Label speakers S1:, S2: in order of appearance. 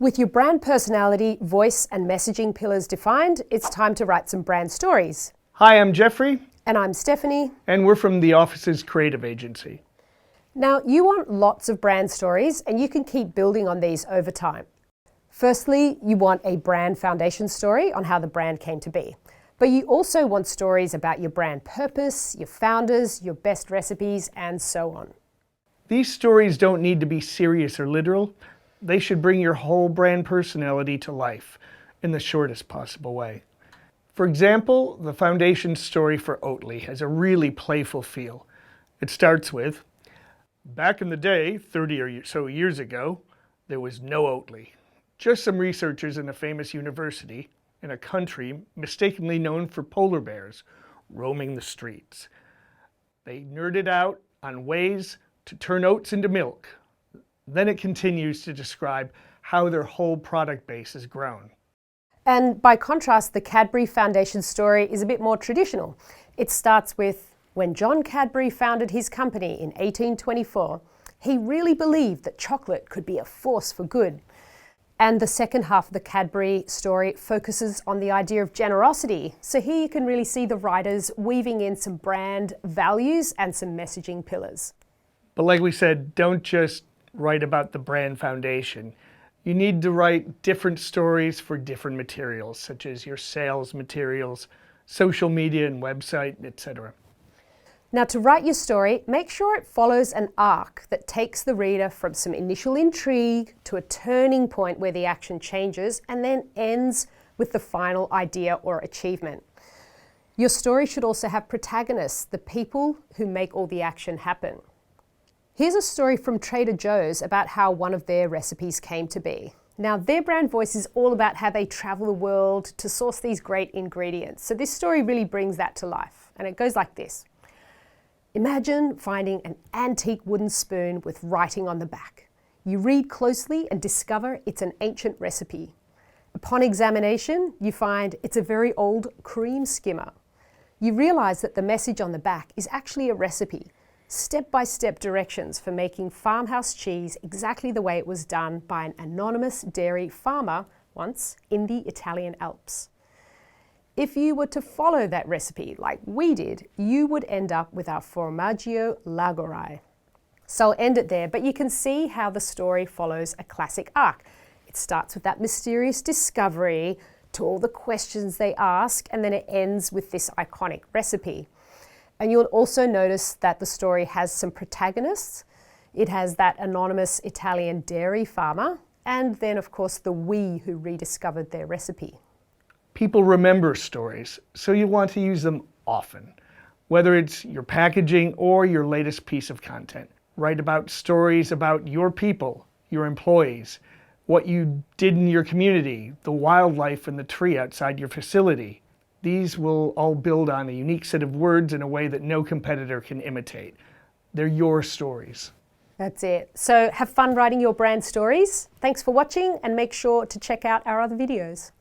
S1: With your brand personality, voice and messaging pillars defined, it's time to write some brand stories.
S2: Hi, I'm Jeffrey.
S1: And I'm Stephanie.
S2: And we're from the Office's creative agency.
S1: Now, you want lots of brand stories and you can keep building on these over time. Firstly, you want a brand foundation story on how the brand came to be. But you also want stories about your brand purpose, your founders, your best recipes, and so on.
S2: These stories don't need to be serious or literal. They should bring your whole brand personality to life in the shortest possible way. For example, the foundation story for Oatly has a really playful feel. It starts with, back in the day, 30 or so years ago, there was no Oatly. Just some researchers in a famous university in a country mistakenly known for polar bears roaming the streets. They nerded out on ways to turn oats into milk. Then it continues to describe how their whole product base has grown.
S1: And by contrast, the Cadbury Foundation story is a bit more traditional. It starts with, when John Cadbury founded his company in 1824, he really believed that chocolate could be a force for good. And the second half of the Cadbury story focuses on the idea of generosity. So here you can really see the writers weaving in some brand values and some messaging pillars.
S2: But like we said, don't just write about the brand foundation. You need to write different stories for different materials, such as your sales materials, social media and website, etc.
S1: Now, to write your story, make sure it follows an arc that takes the reader from some initial intrigue to a turning point where the action changes and then ends with the final idea or achievement. Your story should also have protagonists, the people who make all the action happen. Here's a story from Trader Joe's about how one of their recipes came to be. Now, their brand voice is all about how they travel the world to source these great ingredients. So this story really brings that to life. And it goes like this. Imagine finding an antique wooden spoon with writing on the back. You read closely and discover it's an ancient recipe. Upon examination, you find it's a very old cream skimmer. You realize that the message on the back is actually a recipe. Step-by-step directions for making farmhouse cheese exactly the way it was done by an anonymous dairy farmer once in the Italian Alps. If you were to follow that recipe like we did, you would end up with our formaggio lagorei. So I'll end it there, but you can see how the story follows a classic arc. It starts with that mysterious discovery to all the questions they ask, and then it ends with this iconic recipe. And you'll also notice that the story has some protagonists. It has that anonymous Italian dairy farmer, and then of course the we who rediscovered their recipe.
S2: People remember stories, so you want to use them often. Whether it's your packaging or your latest piece of content. Write about stories about your people, your employees, what you did in your community, the wildlife and the tree outside your facility. These will all build on a unique set of words in a way that no competitor can imitate. They're your stories.
S1: That's it. So have fun writing your brand stories. Thanks for watching and make sure to check out our other videos.